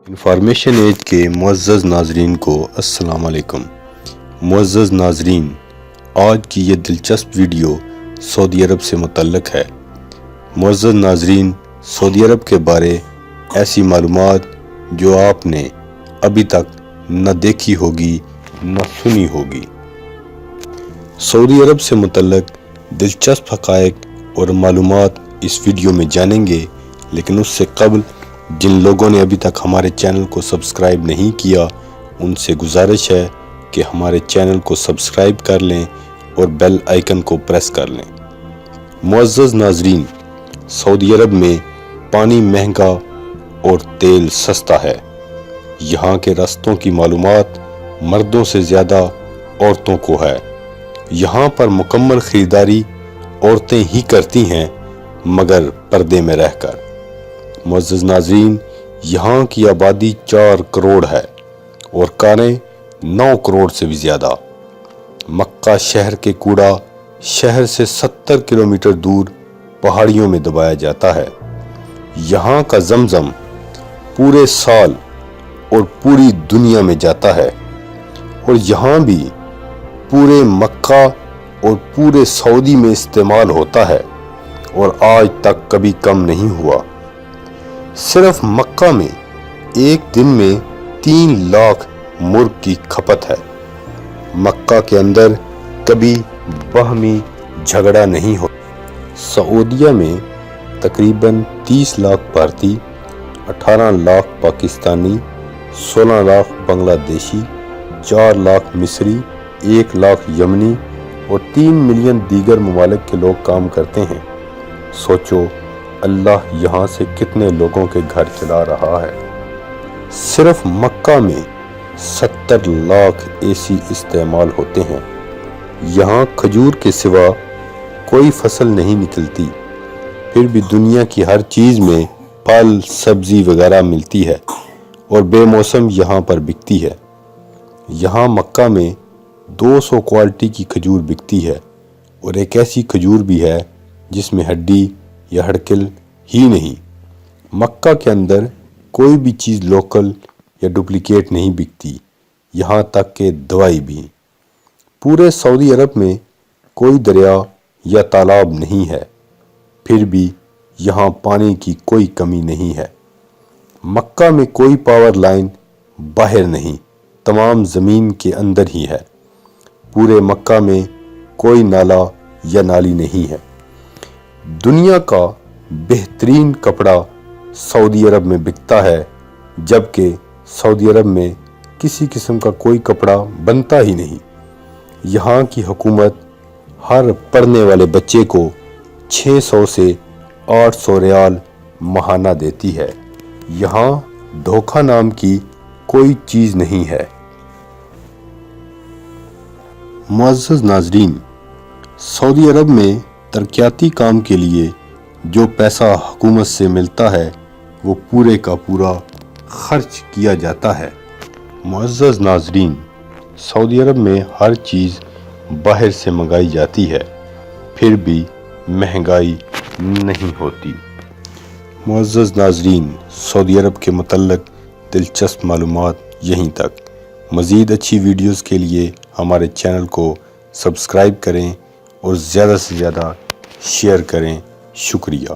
Information age کے معزز ناظرین کو السلام علیکم۔ معزز ناظرین، آج کی یہ دلچسپ ویڈیو سعودی عرب سے متعلق ہے۔ معزز ناظرین، سعودی عرب کے بارے ایسی معلومات جو آپ نے ابھی تک نہ دیکھی ہوگی نہ سنی ہوگی۔ سعودی عرب سے متعلق دلچسپ حقائق اور معلومات اس ویڈیو میں جانیں گے، لیکن اس سے قبل جن لوگوں نے ابھی تک ہمارے چینل کو سبسکرائب نہیں کیا، ان سے گزارش ہے کہ ہمارے چینل کو سبسکرائب کر لیں اور بیل آئیکن کو پریس کر لیں۔ معزز ناظرین، سعودی عرب میں پانی مہنگا اور تیل سستا ہے۔ یہاں کے راستوں کی معلومات مردوں سے زیادہ عورتوں کو ہے۔ یہاں پر مکمل خریداری عورتیں ہی کرتی ہیں، مگر پردے میں رہ کر۔ معزز ناظرین، یہاں کی آبادی 4 کروڑ ہے اور کاریں 9 کروڑ سے بھی زیادہ۔ مکہ شہر کے کوڑا شہر سے 70 کلومیٹر دور پہاڑیوں میں دبایا جاتا ہے۔ یہاں کا زمزم پورے سال اور پوری دنیا میں جاتا ہے، اور یہاں بھی پورے مکہ اور پورے سعودی میں استعمال ہوتا ہے اور آج تک کبھی کم نہیں ہوا۔ صرف مکہ میں ایک دن میں 3 لاکھ مرغ کی کھپت ہے۔ مکہ کے اندر کبھی باہمی جھگڑا نہیں ہو۔ سعودیہ میں تقریباً 30 لاکھ بھارتی، 18 لاکھ پاکستانی، 16 لاکھ بنگلہ دیشی، 4 لاکھ مصری، 1 لاکھ یمنی اور 3 ملین دیگر ممالک کے لوگ کام کرتے ہیں۔ سوچو اللہ یہاں سے کتنے لوگوں کے گھر چلا رہا ہے۔ صرف مکہ میں 70 لاکھ اے سی استعمال ہوتے ہیں۔ یہاں کھجور کے سوا کوئی فصل نہیں نکلتی، پھر بھی دنیا کی ہر چیز میں پھل سبزی وغیرہ ملتی ہے اور بے موسم یہاں پر بکتی ہے۔ یہاں مکہ میں 200 کوالٹی کی کھجور بکتی ہے، اور ایک ایسی کھجور بھی ہے جس میں ہڈی یا ہڑکل ہی نہیں۔ مکہ کے اندر کوئی بھی چیز لوکل یا ڈپلیکیٹ نہیں بکتی، یہاں تک کہ دوائی بھی۔ پورے سعودی عرب میں کوئی دریا یا تالاب نہیں ہے، پھر بھی یہاں پانی کی کوئی کمی نہیں ہے۔ مکہ میں کوئی پاور لائن باہر نہیں، تمام زمین کے اندر ہی ہے۔ پورے مکہ میں کوئی نالا یا نالی نہیں ہے۔ دنیا کا بہترین کپڑا سعودی عرب میں بکتا ہے، جبکہ سعودی عرب میں کسی قسم کا کوئی کپڑا بنتا ہی نہیں۔ یہاں کی حکومت ہر پڑھنے والے بچے کو 600 سے 800 ریال ماہانہ دیتی ہے۔ یہاں دھوکہ نام کی کوئی چیز نہیں ہے۔ معزز ناظرین، سعودی عرب میں ترقیاتی کام کے لیے جو پیسہ حکومت سے ملتا ہے وہ پورے کا پورا خرچ کیا جاتا ہے۔ معزز ناظرین، سعودی عرب میں ہر چیز باہر سے منگائی جاتی ہے، پھر بھی مہنگائی نہیں ہوتی۔ معزز ناظرین، سعودی عرب کے متعلق دلچسپ معلومات یہیں تک۔ مزید اچھی ویڈیوز کے لیے ہمارے چینل کو سبسکرائب کریں اور زیادہ سے زیادہ شیئر کریں۔ شکریہ۔